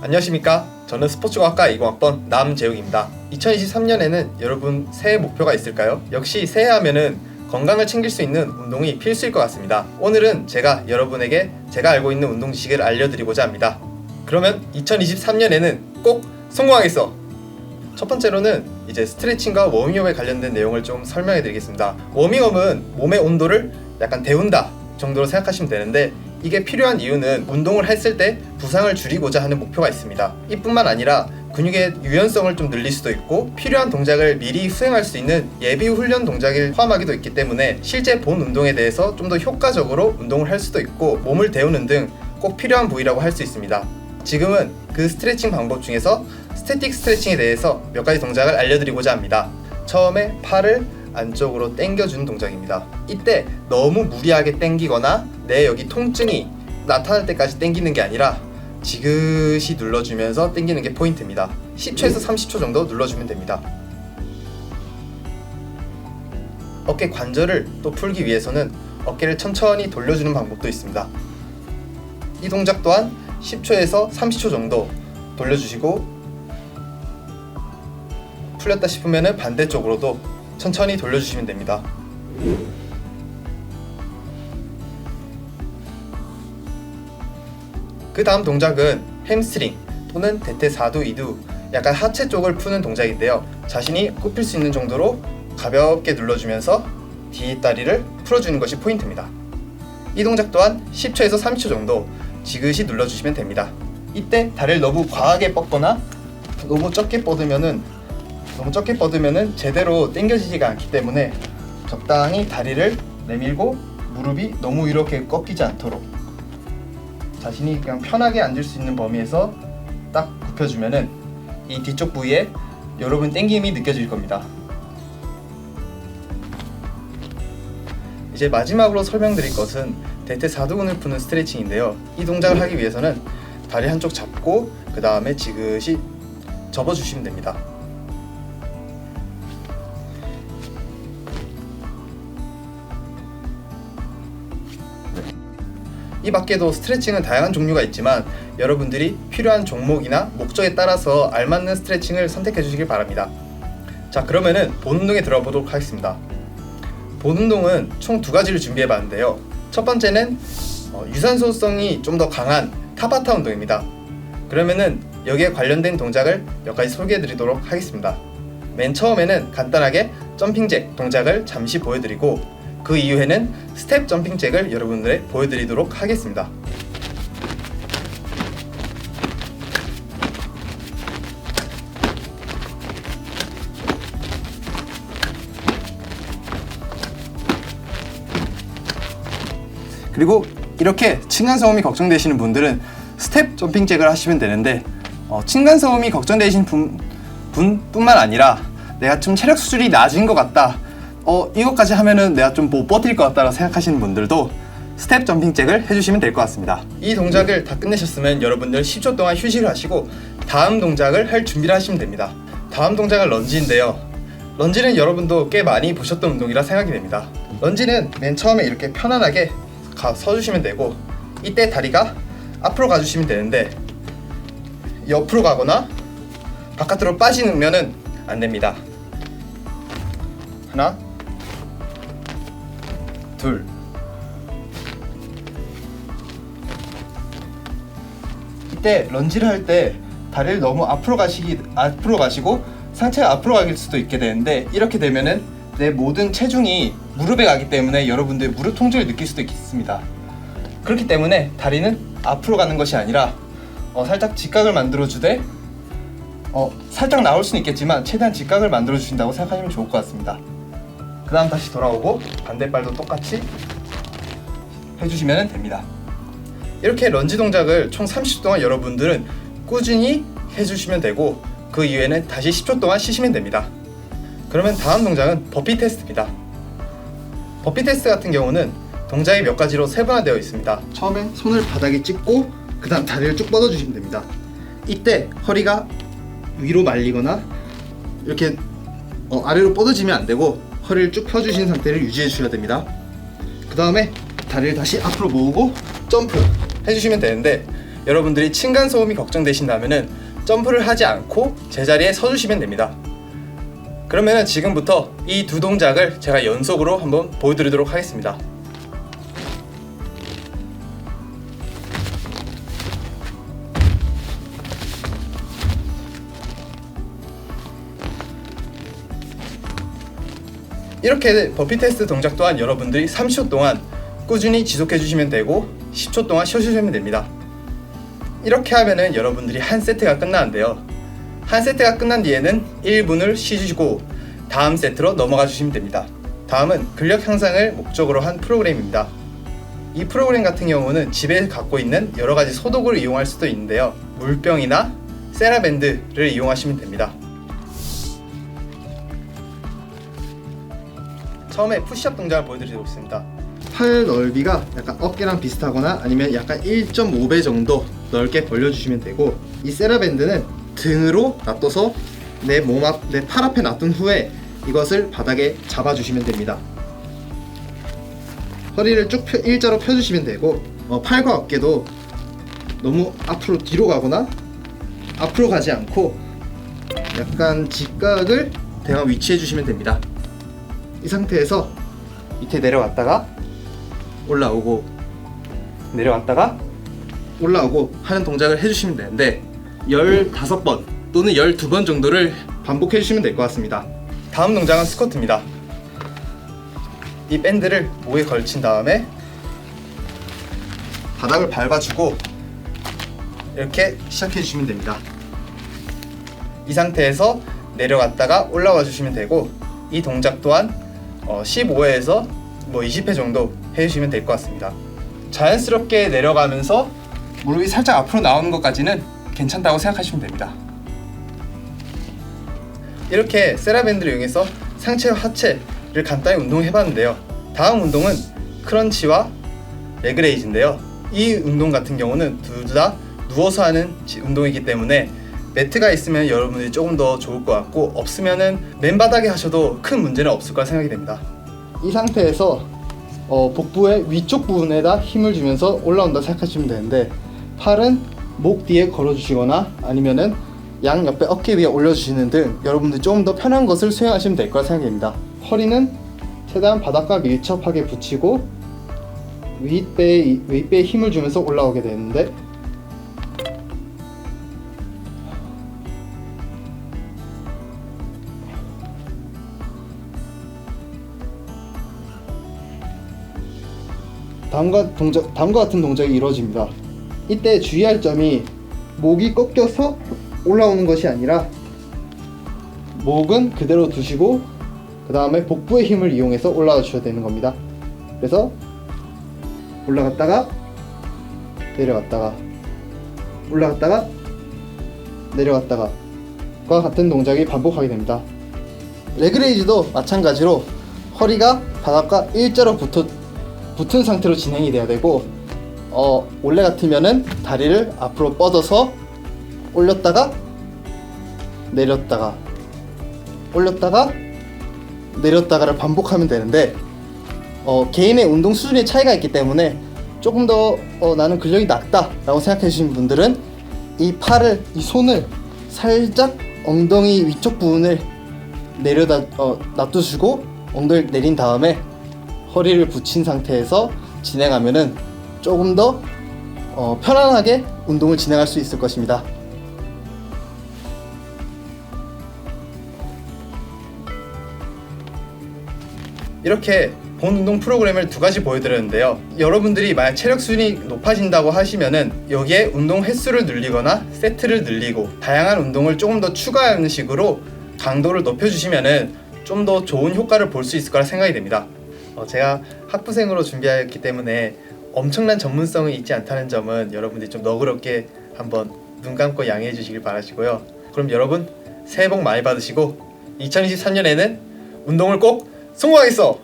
안녕하십니까. 저는 스포츠과학과 20학번 남재욱입니다. 2023년에는 여러분 새해 목표가 있을까요? 역시 새해 하면은 건강을 챙길 수 있는 운동이 필수일 것 같습니다. 오늘은 제가 여러분에게 제가 알고 있는 운동 지식을 알려드리고자 합니다. 그러면 2023년에는 꼭 성공하겠어! 첫 번째로는 이제 스트레칭과 워밍업에 관련된 내용을 좀 설명해 드리겠습니다. 워밍업은 몸의 온도를 약간 데운다 정도로 생각하시면 되는데, 이게 필요한 이유는 운동을 했을 때 부상을 줄이고자 하는 목표가 있습니다. 이뿐만 아니라 근육의 유연성을 좀 늘릴 수도 있고, 필요한 동작을 미리 수행할 수 있는 예비 훈련 동작을 포함하기도 있기 때문에 실제 본 운동에 대해서 좀 더 효과적으로 운동을 할 수도 있고, 몸을 데우는 등 꼭 필요한 부위라고 할 수 있습니다. 지금은 그 스트레칭 방법 중에서 스태틱 스트레칭에 대해서 몇 가지 동작을 알려드리고자 합니다. 처음에 팔을 안쪽으로 당겨주는 동작입니다. 이때 너무 무리하게 당기거나 내 여기 통증이 나타날 때까지 당기는 게 아니라 지그시 눌러주면서 당기는 게 포인트입니다. 10초에서 30초 정도 눌러주면 됩니다. 어깨 관절을 또 풀기 위해서는 어깨를 천천히 돌려주는 방법도 있습니다. 이 동작 또한 10초에서 30초 정도 돌려주시고, 풀렸다 싶으면 반대쪽으로도 천천히 돌려주시면 됩니다. 그 다음 동작은 햄스트링 또는 대퇴4두 2두, 약간 하체 쪽을 푸는 동작인데요. 자신이 굽힐 수 있는 정도로 가볍게 눌러주면서 뒷다리를 풀어주는 것이 포인트입니다. 이 동작 또한 10초에서 30초 정도 지그시 눌러주시면 됩니다. 이때 다리를 너무 과하게 뻗거나 너무 적게 뻗으면은 제대로 당겨지지가 않기 때문에 적당히 다리를 내밀고 무릎이 너무 이렇게 꺾이지 않도록 자신이 그냥 편하게 앉을 수 있는 범위에서 딱 굽혀주면은 이 뒤쪽 부위에 여러분 당김이 느껴질 겁니다. 이제 마지막으로 설명드릴 것은 대퇴4두근을 푸는 스트레칭인데요. 이 동작을 하기 위해서는 다리 한쪽 잡고 그 다음에 지그시 접어주시면 됩니다. 이 밖에도 스트레칭은 다양한 종류가 있지만 여러분들이 필요한 종목이나 목적에 따라서 알맞는 스트레칭을 선택해 주시길 바랍니다. 자, 그러면은 본 운동에 들어보도록 하겠습니다. 본 운동은 총 두 가지를 준비해 봤는데요. 첫 번째는 유산소성이 좀 더 강한 타바타 운동입니다. 그러면은 여기에 관련된 동작을 몇 가지 소개해 드리도록 하겠습니다. 맨 처음에는 간단하게 점핑잭 동작을 잠시 보여드리고, 그 이후에는 스텝 점핑잭을 여러분들에 보여드리도록 하겠습니다. 그리고 이렇게 층간소음이 걱정되시는 분들은 스텝 점핑잭을 하시면 되는데, 층간소음이 걱정되시는 분뿐만 아니라 내가 좀 체력 수준이 낮은 것 같다, 이것까지 하면은 내가 좀 못 버틸 것 같다고 생각하시는 분들도 스텝 점핑잭을 해주시면 될 것 같습니다. 이 동작을 다 끝내셨으면 여러분들 10초 동안 휴식을 하시고 다음 동작을 할 준비를 하시면 됩니다. 다음 동작은 런지인데요. 런지는 여러분도 꽤 많이 보셨던 운동이라 생각이 됩니다. 런지는 맨 처음에 이렇게 편안하게 서주시면 되고, 이때 다리가 앞으로 가주시면 되는데 옆으로 가거나 바깥으로 빠지면은 안 됩니다. 하나, 둘. 이때 런지를 할 때 다리를 너무 앞으로 가시고 상체가 앞으로 갈 수도 있게 되는데, 이렇게 되면은 내 모든 체중이 무릎에 가기 때문에 여러분들 무릎 통증을 느낄 수도 있습니다. 그렇기 때문에 다리는 앞으로 가는 것이 아니라 살짝 직각을 만들어 주되, 살짝 나올 수는 있겠지만 최대한 직각을 만들어 주신다고 생각하시면 좋을 것 같습니다. 그 다음 다시 돌아오고 반대발도 똑같이 해주시면 됩니다. 이렇게 런지 동작을 총 30초 동안 여러분들은 꾸준히 해주시면 되고, 그 이후에는 다시 10초 동안 쉬시면 됩니다. 그러면 다음 동작은 버피 테스트입니다. 버피 테스트 같은 경우는 동작이 몇 가지로 세분화되어 있습니다. 처음에 손을 바닥에 찝고 그 다음 다리를 쭉 뻗어주시면 됩니다. 이때 허리가 위로 말리거나 이렇게 아래로 뻗어지면 안 되고 허리를 쭉 펴주신 상태를 유지해 주셔야 됩니다. 그 다음에 다리를 다시 앞으로 모으고 점프 해주시면 되는데, 여러분들이 층간소음이 걱정되신다면 점프를 하지 않고 제자리에 서주시면 됩니다. 그러면 지금부터 이 두 동작을 제가 연속으로 한번 보여드리도록 하겠습니다. 이렇게 버피 테스트 동작 또한 여러분들이 30초 동안 꾸준히 지속해 주시면 되고 10초 동안 쉬어주시면 됩니다. 이렇게 하면은 여러분들이 한 세트가 끝나는데요. 한 세트가 끝난 뒤에는 1분을 쉬시고 다음 세트로 넘어가 주시면 됩니다. 다음은 근력 향상을 목적으로 한 프로그램입니다. 이 프로그램 같은 경우는 집에 갖고 있는 여러 가지 소독을 이용할 수도 있는데요. 물병이나 세라밴드를 이용하시면 됩니다. 처음에 푸시업 동작을 보여드리겠습니다. 팔 넓이가 약간 어깨랑 비슷하거나 아니면 약간 1.5배 정도 넓게 벌려주시면 되고, 이 세라밴드는 등으로 놔둬서 내 팔 앞에 놔둔 후에 이것을 바닥에 잡아주시면 됩니다. 허리를 쭉 일자로 펴주시면 되고, 팔과 어깨도 너무 앞으로 뒤로 가거나 앞으로 가지 않고 약간 직각을 대강 위치해 주시면 됩니다. 이 상태에서 밑에 내려갔다가 올라오고 내려갔다가 올라오고 하는 동작을 해주시면 되는데 15번 또는 12번 정도를 반복해 주시면 될 것 같습니다. 다음 동작은 스쿼트입니다. 이 밴드를 목에 걸친 다음에 바닥을 밟아주고 이렇게 시작해 주시면 됩니다. 이 상태에서 내려갔다가 올라와 주시면 되고, 이 동작 또한 15회에서 20회 정도 해주시면 될 것 같습니다. 자연스럽게 내려가면서 무릎이 살짝 앞으로 나오는 것까지는 괜찮다고 생각하시면 됩니다. 이렇게 세라밴드를 이용해서 상체와 하체를 간단히 운동해봤는데요. 다음 운동은 크런치와 레그레이즈인데요. 이 운동 같은 경우는 둘 다 누워서 하는 운동이기 때문에 매트가 있으면 여러분들이 조금 더 좋을 것 같고, 없으면은 맨바닥에 하셔도 큰 문제는 없을 거라 생각이 됩니다. 이 상태에서 복부의 위쪽 부분에다 힘을 주면서 올라온다 생각하시면 되는데, 팔은 목 뒤에 걸어주시거나 아니면은 양 옆에 어깨 위에 올려주시는 등 여러분들이 조금 더 편한 것을 수행하시면 될 거라 생각됩니다. 허리는 최대한 바닥과 밀접하게 붙이고 윗배에 힘을 주면서 올라오게 되는데, 다음과 같은 동작이 이루어집니다. 이때 주의할 점이 목이 꺾여서 올라오는 것이 아니라 목은 그대로 두시고 그 다음에 복부의 힘을 이용해서 올라와 주셔야 되는 겁니다. 그래서 올라갔다가 내려갔다가 올라갔다가 내려갔다가 과 같은 동작이 반복하게 됩니다. 레그레이즈도 마찬가지로 허리가 바닥과 일자로 붙은 상태로 진행이 돼야 되고, 원래 같으면은 다리를 앞으로 뻗어서 올렸다가 내렸다가 올렸다가 내렸다가를 반복하면 되는데, 개인의 운동 수준의 차이가 있기 때문에 조금 더 나는 근력이 낮다 라고 생각해 주시는 분들은 이 손을 살짝 엉덩이 위쪽 부분을 놔두시고 엉덩이를 내린 다음에 허리를 붙인 상태에서 진행하면은 조금 더 편안하게 운동을 진행할 수 있을 것입니다. 이렇게 본 운동 프로그램을 두 가지 보여드렸는데요. 여러분들이 만약 체력 수준이 높아진다고 하시면은 여기에 운동 횟수를 늘리거나 세트를 늘리고 다양한 운동을 조금 더 추가하는 식으로 강도를 높여주시면은 좀 더 좋은 효과를 볼 수 있을 거라 생각이 됩니다. 제가 학부생으로 준비하였기 때문에 엄청난 전문성이 있지 않다는 점은 여러분들이 좀 너그럽게 한번 눈 감고 양해해 주시길 바라시고요. 그럼 여러분 새해 복 많이 받으시고 2023년에는 운동을 꼭 성공하겠어!